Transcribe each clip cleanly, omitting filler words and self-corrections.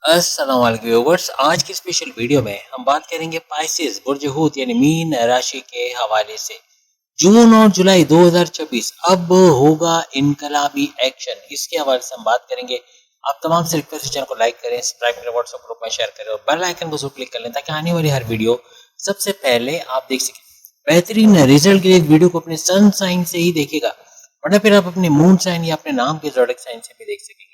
अस्सलाम वालेकुम व्यूअर्स। आज की स्पेशल वीडियो में हम बात करेंगे पाइसेस बुर्ज हूत यानी मीन राशि के हवाले से। जून और जुलाई 2026 अब होगा इनकलाबी एक्शन, इसके हवाले से हम बात करेंगे। आप तमाम से रिक्वेस्ट है चैनल को लाइक करें, सब्सक्राइब करें, व्हाट्सएप ग्रुप में शेयर करें और बेल आइकन को जरूर क्लिक कर लें ताकि आने वाली हर वीडियो सबसे पहले आप देख सकें। बेहतरीन रिजल्ट के लिए वीडियो को अपने सन साइन से ही देखेगा, वरना फिर आप अपने मून साइन या अपने नाम के ज़ोडिएक साइन से भी देख सकेंगे।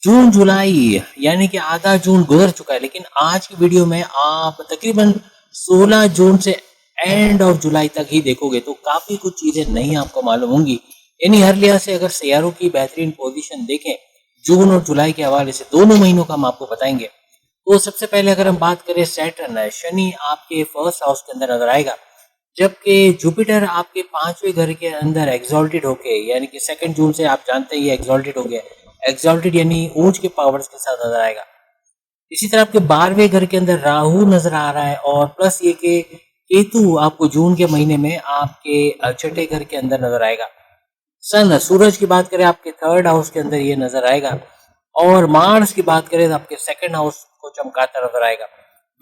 जून जुलाई यानी कि आधा जून गुजर चुका है, लेकिन आज की वीडियो में आप तकरीबन 16 जून से एंड ऑफ जुलाई तक ही देखोगे तो काफी कुछ चीजें नहीं आपको मालूम होंगी। यानी हर लिहाज से अगर सैयारों की बेहतरीन पोजीशन देखें जून और जुलाई के हवाले से, दोनों महीनों का हम आपको बताएंगे। तो सबसे पहले अगर हम बात करें सैटर्न, शनि आपके फर्स्ट हाउस के अंदर नजर आएगा, जबकि जुपिटर आपके पांचवें घर के अंदर एग्जॉल्टेड होके, यानी कि 2 जून से आप जानते हैं ये एग्जॉल्टेड हो गया। एग्जॉल्टेड यानी ऊंच के पावर्स के साथ नजर आएगा। इसी तरह आपके 12वें घर के अंदर राहु नजर आ रहा है, और प्लस ये कि केतु आपको जून के महीने में आपके छठे घर के अंदर नजर आएगा। सन सूरज की बात करें आपके थर्ड हाउस के अंदर ये नजर आएगा, और मार्स की बात करें तो आपके सेकंड हाउस को चमकाता नजर आएगा।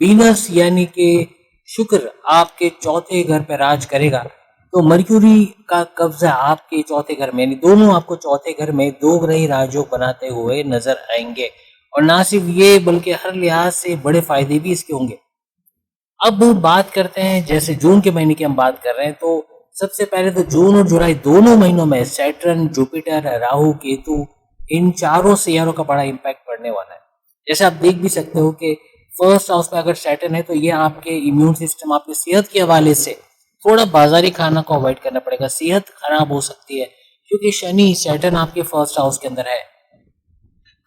वीनस यानी कि शुक्र आपके चौथे घर पे राज करेगा, तो मर्क्यूरी का कब्जा आपके चौथे घर में, यानी दोनों आपको चौथे घर में दो ग्रही राजयोग बनाते हुए नजर आएंगे। और ना सिर्फ ये बल्कि हर लिहाज से बड़े फायदे भी इसके होंगे। अब बात करते हैं, जैसे जून के महीने की हम बात कर रहे हैं, तो सबसे पहले तो जून और जुलाई दोनों महीनों में सैटर्न, जुपिटर, राहु, केतु, इन चारों सैयारों का बड़ा इम्पैक्ट पड़ने वाला है। जैसे आप देख भी सकते हो कि फर्स्ट हाउस में अगर सैटर्न है तो ये आपके इम्यून सिस्टम, आपकी सेहत के हवाले से थोड़ा बाजारी खाना को अवॉइड करना पड़ेगा, सेहत खराब हो सकती है, क्योंकि शनि सैटर्न आपके फर्स्ट हाउस के अंदर है।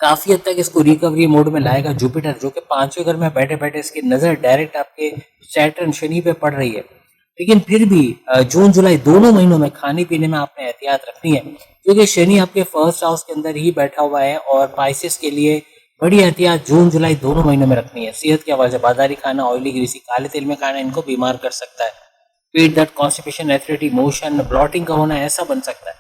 काफी हद तक इसको रिकवरी मोड में लाएगा जुपिटर, जो कि पांचवें घर में बैठे बैठे इसकी नजर डायरेक्ट आपके सैटर्न शनि पे पड़ रही है। लेकिन फिर भी जून जुलाई दोनों महीनों में खाने पीने में आपने एहतियात रखनी है, क्योंकि शनि आपके फर्स्ट हाउस के अंदर ही बैठा हुआ है, और पाइसेस के लिए बड़ी एहतियात जून जुलाई दोनों महीनों में रखनी है। सेहत के हवाले से बाजारी खाना, ऑयली ग्रीसी, काले तेल में खाना इनको बीमार कर सकता है। पेट दर्द, कॉन्स्टिपेशन, एसिडिटी, मोशन, ब्लॉटिंग का होना ऐसा बन सकता है।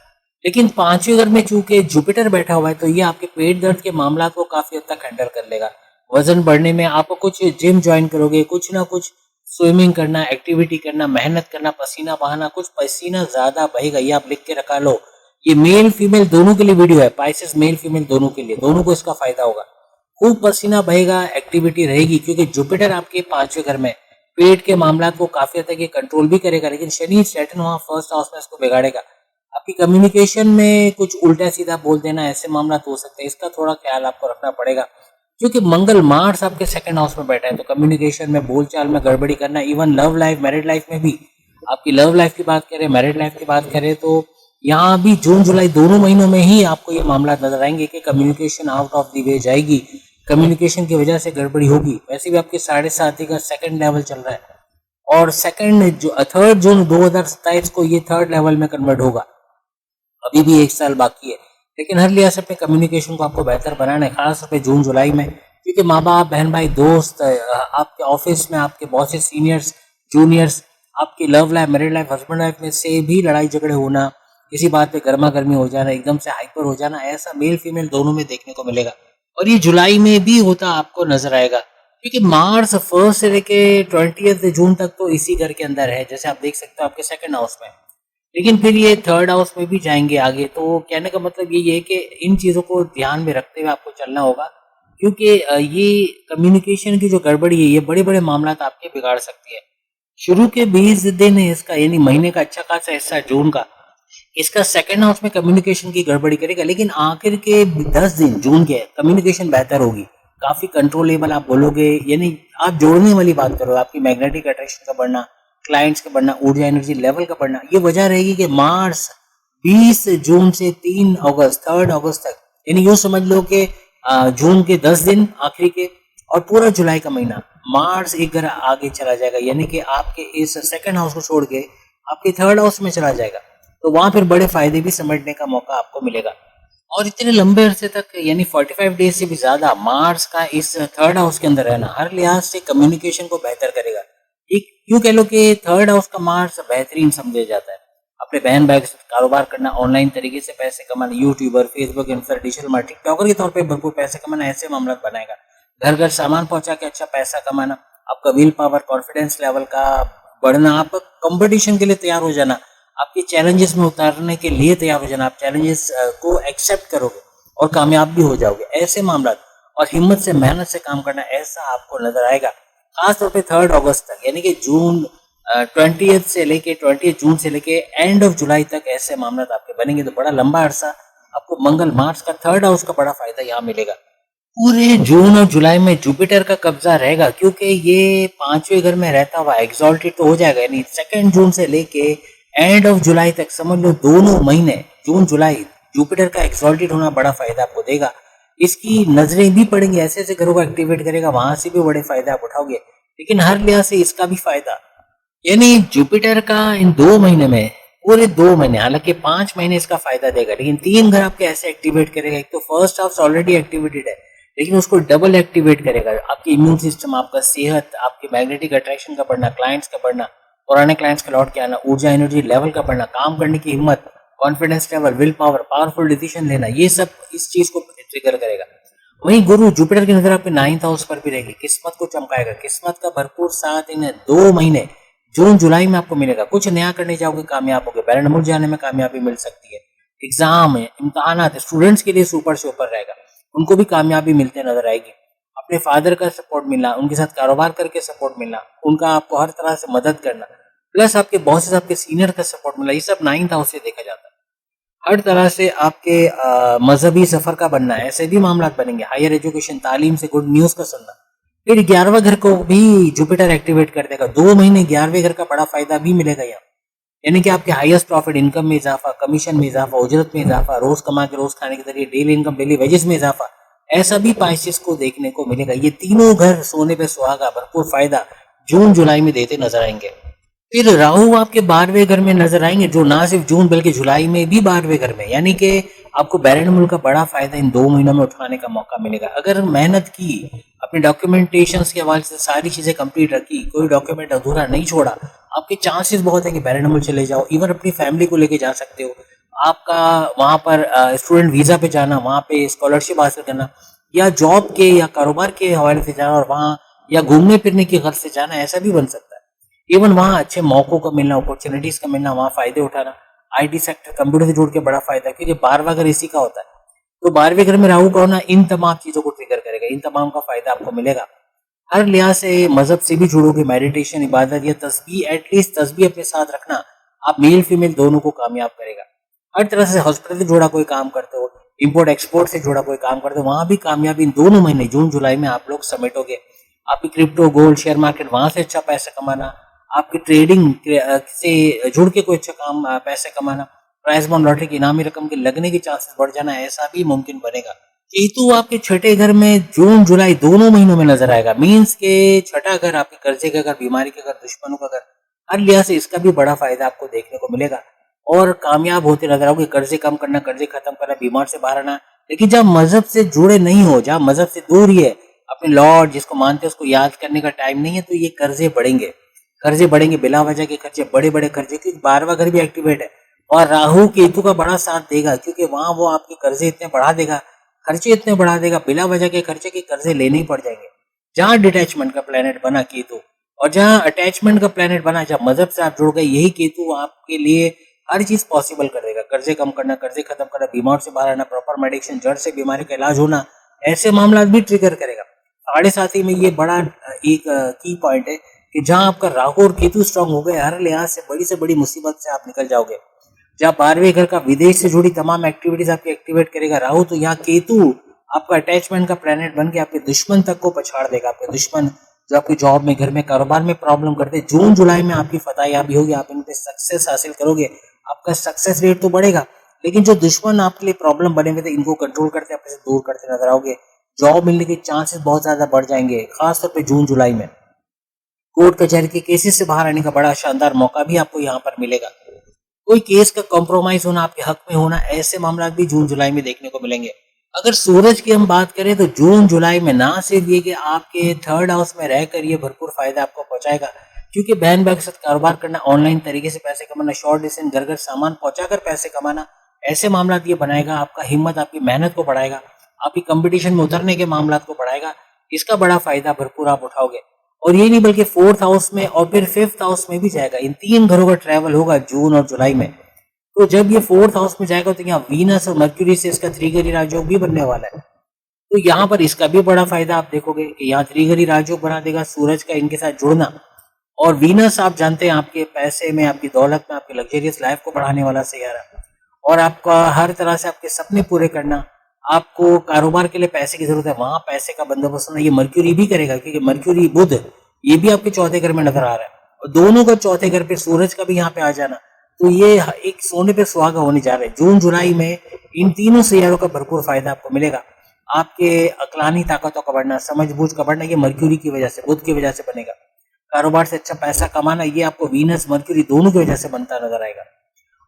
लेकिन पांचवें घर में चूंकि जुपिटर बैठा हुआ है तो ये आपके पेट दर्द के मामला को काफी हद तक हैंडल कर लेगा। वजन बढ़ने में आपको कुछ जिम ज्वाइन करोगे, कुछ ना कुछ स्विमिंग करना, एक्टिविटी करना, मेहनत करना, पसीना बहाना, कुछ पसीना ज्यादा बहेगा, ये आप लिख के रखा लो। ये मेल फीमेल दोनों के लिए वीडियो है, पाइसेस मेल फीमेल दोनों के लिए, दोनों को इसका फायदा होगा। खूब पसीना बहेगा, एक्टिविटी रहेगी, क्योंकि जुपिटर आपके पांचवें घर में पेट के मामला को काफी हद तक ये कंट्रोल भी करेगा, लेकिन शनि सैटर्न वहां फर्स्ट हाउस में इसको बिगाड़ेगा। आपकी कम्युनिकेशन में कुछ उल्टा सीधा बोल देना, ऐसे मामला तो हो सकते हैं, इसका थोड़ा ख्याल आपको रखना पड़ेगा, क्योंकि मंगल मार्स आपके सेकंड हाउस में बैठा है, तो कम्युनिकेशन में, बोलचाल में गड़बड़ी करना, even love life, married life में भी। आपकी लव लाइफ की बात करें, मैरिड लाइफ की बात करें, तो यहाँ भी जून जुलाई दोनों महीनों में ही आपको ये मामला नजर आएंगे कि communication out of the way जाएगी, कम्युनिकेशन की वजह से गड़बड़ी होगी। वैसे भी आपके 7.5 का सेकंड लेवल चल रहा है, और सेकंड जो 3 जून 2027 को ये थर्ड लेवल में कन्वर्ट होगा। अभी भी 1 साल बाकी है, लेकिन हर लिहाज से अपने कम्युनिकेशन को आपको बेहतर बनाना है, खास तौर पे जून जुलाई में, क्योंकि माँ बाप, बहन भाई, दोस्त, आपके ऑफिस में आपके बॉसेस, सीनियर्स, जूनियर्स, आपकी love life, married life, husband life में से भी लड़ाई झगड़े होना, किसी बात पे गर्मा गर्मी हो जाना, एकदम से हाइपर हो जाना, ऐसा मेल फीमेल दोनों में देखने को मिलेगा। और ये जुलाई में भी होता आपको नजर आएगा, क्योंकि मार्स फर्स्ट से लेके 20 जून तक तो इसी घर के अंदर है, जैसे आप देख सकते हो आपके सेकंड हाउस में। लेकिन फिर ये थर्ड हाउस में भी जाएंगे आगे, तो कहने का मतलब ये है कि इन चीज़ों को ध्यान में रखते हुए आपको चलना होगा, क्योंकि ये कम्युनिकेशन की जो गड़बड़ी है ये बड़े बड़े मामला आपके बिगाड़ सकती है। शुरू के 20 दिन है इसका, यानी महीने का अच्छा खासा हिस्सा जून का, इसका सेकंड हाउस में कम्युनिकेशन की गड़बड़ी करेगा, लेकिन आखिर के 10 दिन जून के कम्युनिकेशन बेहतर होगी, काफी कंट्रोलेबल आप बोलोगे, यानी आप जोड़ने वाली बात करो, आपकी मैग्नेटिक अट्रैक्शन का बढ़ना, क्लाइंट्स का बढ़ना, ऊर्जा एनर्जी लेवल का बढ़ना। ये वजह रहेगी कि मार्स 20 जून से 3 अगस्त, 3 अगस्त तक, यानी यूं समझ लो कि जून के 10 दिन आखिरी के, और पूरा जुलाई का महीना मार्स एक घर आगे चला जाएगा, यानी कि आपके इस सेकंड हाउस को छोड़ के आपके थर्ड हाउस में चला जाएगा, तो वहां फिर बड़े फायदे भी समझने का मौका आपको मिलेगा। और इतने लंबे अरसे तक, यानी 45 डेज से भी ज्यादा मार्स का इस थर्ड हाउस के अंदर रहना हर लिहाज से कम्युनिकेशन को बेहतर करेगा। एक यूं कह लो कि थर्ड हाउस का मार्स बेहतरीन समझा जाता है, अपने बहन भाई के साथ कारोबार करना, ऑनलाइन तरीके से पैसे कमाना, YouTuber, Facebook, influencer, digital marketing, TikToker के तौर पे भरपूर पैसे कमाना, ऐसे मामला बनाएगा। घर घर सामान पहुंचा के अच्छा पैसा कमाना, आपका विल पावर, कॉन्फिडेंस लेवल का बढ़ना, आप कंपटीशन के लिए तैयार हो जाना, आपके चैलेंजेस में उतारने के लिए तैयार हो जाना, आप चैलेंजेस को एक्सेप्ट करोगे और कामयाब भी हो जाओगे, ऐसे मामला। और हिम्मत से मेहनत से काम करना, ऐसा आपको नजर आएगा खासतौर पे 3 अगस्त तक, यानी कि जून 20 से लेके 20 जून से लेके एंड ऑफ जुलाई तक ऐसे मामला आपके बनेंगे। तो बड़ा लंबा अरसा आपको मंगल, मार्स का 3rd हाउस का बड़ा फायदा यहाँ मिलेगा। पूरे जून और जुलाई में जुपिटर का कब्जा रहेगा, क्योंकि ये 5वें घर में रहता हुआ एक्सॉल्टेड तो हो जाएगा, यानी 2 जून से लेके एंड ऑफ जुलाई तक समझ लो 2 महीने, जून जुलाई, जुपिटर का एक्सॉल्टेड होना बड़ा फायदा आपको देगा। इसकी नजरें भी पड़ेंगी, ऐसे ऐसे घरों को एक्टिवेट करेगा, वहां से भी बड़े फायदे आप उठाओगे, लेकिन हर लिहाज से इसका भी फायदा, यानी जुपिटर का इन 2 महीने में, पूरे 2 महीने, हालांकि 5 महीने इसका फायदा देगा, लेकिन 3 घर आपके ऐसे एक्टिवेट करेगा। एक तो फर्स्ट हाउस ऑलरेडी एक्टिवेटेड है, लेकिन उसको डबल एक्टिवेट करेगा। आपकी इम्यून सिस्टम, आपका सेहत, आपके मैग्नेटिक अट्रैक्शन का बढ़ना, क्लाइंट्स का बढ़ना, पुराने क्लाइंट्स का लौट के आना, ऊर्जा एनर्जी लेवल का बढ़ना, काम करने की हिम्मत, confidence level, will power, powerful decision लेना, ये सब इस चीज को ट्रिगर करेगा। वहीं गुरु, जुपिटर की नजर आपके 9th हाउस पर भी रहेगी, किस्मत को चमकाएगा, किस्मत का भरपूर साथ इन 2 महीने जून जुलाई में आपको मिलेगा। कुछ नया करने जाओगे, कामयाब होगे, बैरन जाने में कामयाबी मिल सकती है, एग्जाम है, इम्तहान है, स्टूडेंट्स के लिए सुपर से ऊपर रहेगा, उनको भी कामयाबी मिलते नजर आएगी। अपने फादर का सपोर्ट मिलना, उनके साथ कारोबार करके सपोर्ट मिलना, उनका आपको हर तरह से मदद करना, प्लस आपके बॉसेस, आपके सीनियर का सपोर्ट मिलना, ये सब 9th हाउस से देखा जाता है। हर तरह से आपके मजहबी सफर का बनना, ऐसे भी मामला बनेंगे, हायर एजुकेशन, तालीम से गुड न्यूज का सुनना। फिर 11वें घर को भी जुपिटर एक्टिवेट कर देगा, 2 महीने 11वें घर का बड़ा फायदा भी मिलेगा यहाँ, यानी कि आपके हाईएस्ट प्रॉफिट, इनकम में इजाफा, कमीशन में इजाफा, उजरत में इजाफा, रोज कमा के रोज खाने के जरिए डेली इनकम, डेली वेजेस में इजाफा, ऐसा भी पाइसेस को देखने को मिलेगा। ये तीनों घर सोने पे सुहागा, भरपूर फायदा जून जुलाई में देते नजर आएंगे। फिर राहु आपके 12वें घर में नजर आएंगे, जो ना सिर्फ जून बल्कि जुलाई में भी 12वें घर में, यानी कि आपको बैरन मुल्क का बड़ा फायदा इन 2 महीनों में उठाने का मौका मिलेगा। अगर मेहनत की, अपने डॉक्यूमेंटेशन के हवाले से सारी चीजें कंप्लीट रखी, कोई डॉक्यूमेंट अधूरा नहीं छोड़ा, आपके चांसेस बहुत है कि बैरन मुल्क चले जाओ। इवन अपनी फैमिली को लेके जा सकते हो, आपका वहां पर स्टूडेंट वीजा पे जाना, वहां पे स्कॉलरशिप हासिल करना, या जॉब के या कारोबार के हवाले से जाना, और वहां या घूमने फिरने की गर्ज से जाना, ऐसा भी बन सकता है। इवन वहां अच्छे मौकों का मिलना, अपॉर्चुनिटीज का मिलना, वहां फायदे उठाना, आईटी सेक्टर, कंप्यूटर से जुड़ के बड़ा फायदा, क्योंकि 12वां घर इसी का होता है। तो 12वें घर में राहु का होना इन तमाम चीजों को ट्रिगर करेगा, इन तमाम का फायदा आपको मिलेगा। हर लिहाज से मजहब से भी जुड़ोगे, मेडिटेशन, इबादत या तस्बीह, एटलीस्ट तस्बीह अपने साथ रखना, आप मेल फीमेल दोनों को कामयाब करेगा। हर तरह से हॉस्पिटल से जुड़ा कोई काम करते हो, इंपोर्ट एक्सपोर्ट से जुड़ा कोई काम करते हो, वहां भी कामयाबी इन 2 महीने जून जुलाई में आप लोग समेटोगे। आपकी क्रिप्टो, गोल्ड, शेयर मार्केट, वहां से अच्छा पैसा कमाना, आपकी ट्रेडिंग से जुड़ के कोई अच्छा काम, पैसे कमाना, प्राइज बॉन्ड, लॉटरी की इनामी रकम के लगने के चांसेस बढ़ जाना, ऐसा भी मुमकिन बनेगा। केतु आपके 6ठे घर में जून जुलाई दोनों महीनों में नजर आएगा, मीन्स के 6ठा घर आपके कर्जे का घर, बीमारी का घर, दुश्मनों का घर, हर लिहाज से इसका भी बड़ा फायदा आपको देखने को मिलेगा और कामयाब होते नजर आओगे। कर्जे कम करना, कर्जे खत्म करना, बीमार से बाहर आना। लेकिन जब मजहब से जुड़े नहीं हो, जहां मजहब से दूर ही है, अपने लॉर्ड जिसको मानते हैं उसको याद करने का टाइम नहीं है, तो ये कर्जे बढ़ेंगे, कर्जे बढ़ेंगे, बिला वजह के खर्चे, बड़े बड़े कर्जे, क्योंकि 12वां घर भी एक्टिवेट है और राहु केतु का बड़ा साथ देगा, क्योंकि वहां वो आपके कर्जे इतने बढ़ा देगा, खर्चे इतने बढ़ा देगा, बिला वजह के खर्चे के कर्जे लेने ही पड़ जाएंगे। जहां डिटैचमेंट का प्लेनेट बना केतु, और जहां अटैचमेंट का प्लेनेट बना, जहां मजहब से आप जुड़ गए, यही केतु आपके लिए हर चीज पॉसिबल कर देगा। कर्जे कम करना, कर्जे खत्म करना, बीमार से बाहर आना, प्रॉपर मेडिकेशन, जड़ से बीमारी का इलाज होना, ऐसे मामला भी ट्रिगर करेगा। 7.5 में ये बड़ा एक की पॉइंट है कि जहां आपका राहु और केतु स्ट्रांग हो गए, हर लिहाज से बड़ी मुसीबत से आप निकल जाओगे। जहां 12वें घर का विदेश से जुड़ी तमाम एक्टिविटीज आपकी एक्टिवेट करेगा राहु, तो यहाँ केतु आपका अटैचमेंट का प्लेनेट बन के आपके दुश्मन तक को पछाड़ देगा। आपके दुश्मन जो आपकी जॉब में, घर में, कारोबार में प्रॉब्लम करते, जून जुलाई में आपकी फतह याबी होगी, आप इन पे सक्सेस हासिल करोगे, आपका सक्सेस रेट तो बढ़ेगा। लेकिन जो दुश्मन आपके लिए प्रॉब्लम बने हुए थे, इनको कंट्रोल करते, अपने से दूर करते नजर आओगे। जॉब मिलने के चांसेस बहुत ज्यादा बढ़ जाएंगे, खासतौर पे जून जुलाई में। कोर्ट कचहरी के केसेस से बाहर आने का बड़ा शानदार मौका भी आपको यहाँ पर मिलेगा। कोई केस का कॉम्प्रोमाइज होना, आपके हक में होना, ऐसे मामला भी जून जुलाई में देखने को मिलेंगे। अगर सूरज की हम बात करें तो जून जुलाई में ना सिर्फ ये कि आपके 3rd हाउस में रहकर ये भरपूर फायदा आपको पहुंचाएगा, क्योंकि बहन भाई के साथ कारोबार करना, ऑनलाइन तरीके से पैसे कमाना, शॉर्ट डिस्टेंस, घर घर सामान पहुंचाकर पैसे कमाना, ऐसे मामला ये बनाएगा। आपका हिम्मत, आपकी मेहनत को बढ़ाएगा, आपकी कंपटीशन में उतरने के मामला को बढ़ाएगा। इसका बड़ा फायदा भरपूर आप उठाओगे। और ये नहीं बल्कि फोर्थ हाउस में और फिर फिफ्थ हाउस में भी जाएगा। इन 3 घरों का ट्रैवल होगा जून और जुलाई में। तो जब ये फोर्थ हाउस में जाएगा तो यहाँ वीनस और मर्क्यूरी से इसका त्रिगरी राजयोग भी बनने वाला है। तो यहाँ पर इसका भी बड़ा फायदा आप देखोगे कि यहाँ त्रिगरी राजयोग बना देगा सूरज का इनके साथ जुड़ना। और वीनस आप जानते हैं आपके पैसे में, आपकी दौलत में, आपकी लग्जरियस लाइफ को बढ़ाने वाला सैयारा। और आपका हर तरह से आपके सपने पूरे करना, आपको कारोबार के लिए पैसे की जरूरत है, वहां पैसे का बंदोबस्त होना, ये मर्क्यूरी भी करेगा। क्योंकि मर्क्यूरी बुध ये भी आपके चौथे घर में नजर आ रहा है और दोनों का चौथे घर पे सूरज का भी यहाँ पे आ जाना, तो ये एक सोने पे सुहागा होने जा रहा है। जून जुलाई में इन तीनों सैयारों का भरपूर फायदा आपको मिलेगा। आपके अकलानी ताकतों का बढ़ना, समझबूझ का बढ़ना, ये मर्क्यूरी की वजह से, बुध की वजह से बनेगा। कारोबार से अच्छा पैसा कमाना, ये आपको वीनस मर्क्यूरी दोनों की वजह से बनता नजर आएगा।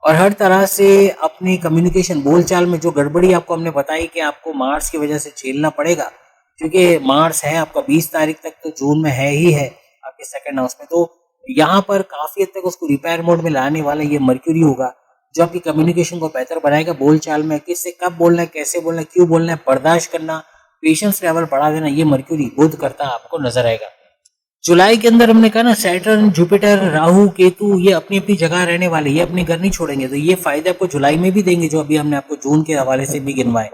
और हर तरह से अपनी कम्युनिकेशन बोलचाल में जो गड़बड़ी आपको हमने बताई कि आपको मार्स की वजह से झेलना पड़ेगा, क्योंकि मार्स है आपका 20 तारीख तक तो जून में है ही है आपके सेकंड हाउस में। तो यहाँ पर काफी हद तक उसको रिपेयर मोड में लाने वाला ये मर्क्यूरी होगा, जो आपकी कम्युनिकेशन को बेहतर बनाएगा। बोलचाल में किससे कब बोलना है, कैसे बोलना है, क्यों बोलना है, बर्दाश्त करना, पेशेंस लेवल बढ़ा देना, ये मर्क्यूरी बुध करता आपको नजर आएगा। जुलाई के अंदर हमने कहा ना, सैटर्न, जुपिटर, राहु, केतु ये अपनी अपनी जगह रहने वाले, ये अपनी घर नहीं छोड़ेंगे। तो ये फायदे आपको जुलाई में भी देंगे जो अभी हमने आपको जून के हवाले से भी गिनवाए।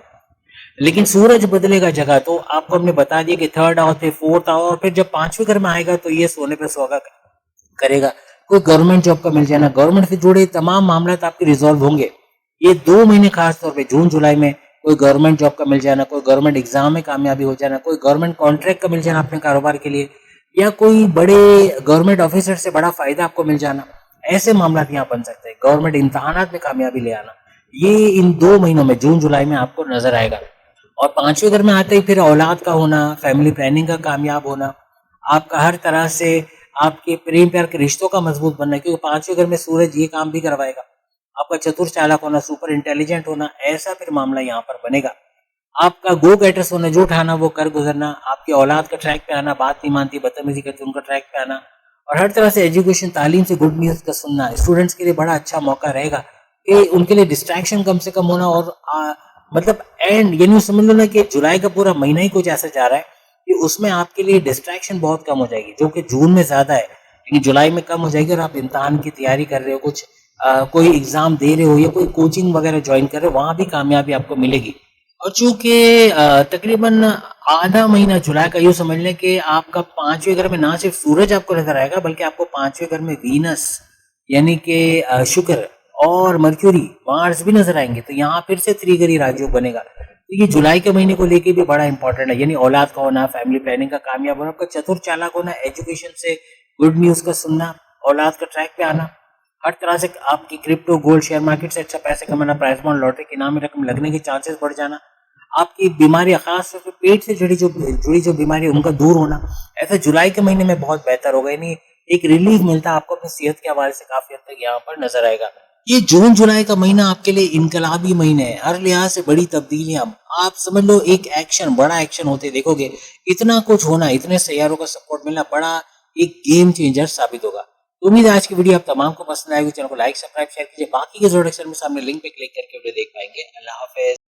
लेकिन सूरज बदलेगा जगह, तो आपको हमने बता दिया कि थर्ड हाउस फिर फोर्थ हाउस, और फिर जब 5वें घर में आएगा तो ये सोने पे सुहागा करेगा। कोई गवर्नमेंट जॉब का मिल जाना, गवर्नमेंट से जुड़े तमाम मामला आपके रिजॉल्व होंगे। ये 2 महीने खास तौर पे जून जुलाई में कोई गवर्नमेंट जॉब का मिल जाना, कोई गवर्नमेंट एग्जाम में कामयाबी हो जाना, कोई गवर्नमेंट कॉन्ट्रैक्ट का मिल जाना अपने कारोबार के लिए, या कोई बड़े गवर्नमेंट ऑफिसर से बड़ा फायदा आपको मिल जाना, ऐसे मामला यहाँ बन सकते हैं। गवर्नमेंट इम्तहानात में कामयाबी ले आना, ये इन 2 महीनों में जून जुलाई में आपको नजर आएगा। और 5वें घर में आते ही फिर औलाद का होना, फैमिली प्लानिंग का कामयाब होना, आपका हर तरह से आपके प्रेम प्यार के रिश्तों का मजबूत बनना, क्योंकि 5वें घर में सूरज ये काम भी करवाएगा। आपका चतुर चालाक होना, सुपर इंटेलिजेंट होना, ऐसा फिर मामला यहाँ पर बनेगा। आपका गो गेटर्स होना, जो उठाना वो कर गुजरना, आपकी औलाद का ट्रैक पे आना, बात नहीं मानती, बदतमीजी करती, उनका ट्रैक पे आना, और हर तरह से एजुकेशन, तालीम से गुड न्यूज का सुनना स्टूडेंट्स के लिए बड़ा अच्छा मौका रहेगा कि उनके लिए डिस्ट्रैक्शन कम से कम होना। और मतलब एंड यानी समझ लो ना कि जुलाई का पूरा महीना ही कुछ ऐसा जा रहा है कि उसमें आपके लिए डिस्ट्रैक्शन बहुत कम हो जाएगी, जो कि जून में ज्यादा है लेकिन जुलाई में कम हो जाएगी। और आप इम्तहान की तैयारी कर रहे हो, कुछ कोई एग्जाम दे रहे हो या कोई कोचिंग वगैरह ज्वाइन कर रहे हो, वहां भी कामयाबी आपको मिलेगी। और चूंकि तकरीबन आधा महीना जुलाई का यूं समझ लें कि आपका 5वें घर में ना सिर्फ सूरज आपको नजर आएगा, बल्कि आपको 5वें घर में वीनस यानी कि शुक्र और मर्क्यूरी, मार्स भी नजर आएंगे। तो यहाँ फिर से त्रिगरी राजयोग बनेगा। तो ये जुलाई के महीने को लेके भी बड़ा इंपॉर्टेंट है, यानी औलाद का होना, फैमिली प्लानिंग का कामयाब होना, आपका चतुर चालाक होना, एजुकेशन से गुड न्यूज का सुनना, औलाद का ट्रैक पे आना, हर तरह से आपकी क्रिप्टो, गोल्ड, शेयर मार्केट से अच्छा पैसे कमाना, प्राइज बॉन्ड, लॉटरी की इनामी रकम लगने के चांसेस बढ़ जाना, आपकी बीमारियां खास तौर पे पेट से जुड़ी जो बीमारी है उनका दूर होना, ऐसा जुलाई के महीने में बहुत बेहतर होगा। यानी एक रिलीफ मिलता है आपको अपनी सेहत के हवाले से, काफी हद तक यहाँ पर नजर आएगा। ये जून जुलाई का महीना आपके लिए इनकलाबी महीना है, हर लिहाज से बड़ी तब्दीलियां, आप समझ लो एक एक्शन, बड़ा एक्शन होते देखोगे। इतना कुछ होना, इतने सैयारों का सपोर्ट मिलना बड़ा एक गेम चेंजर साबित होगा। तो उम्मीद है आज की वीडियो आप तमाम को पसंद आएगी। चैनल को लाइक, सब्सक्राइब, शेयर कीजिए। बाकी के जरूरत में सामने लिंक पे क्लिक करके वीडियो देख पाएंगे। अल्लाह हाफिज।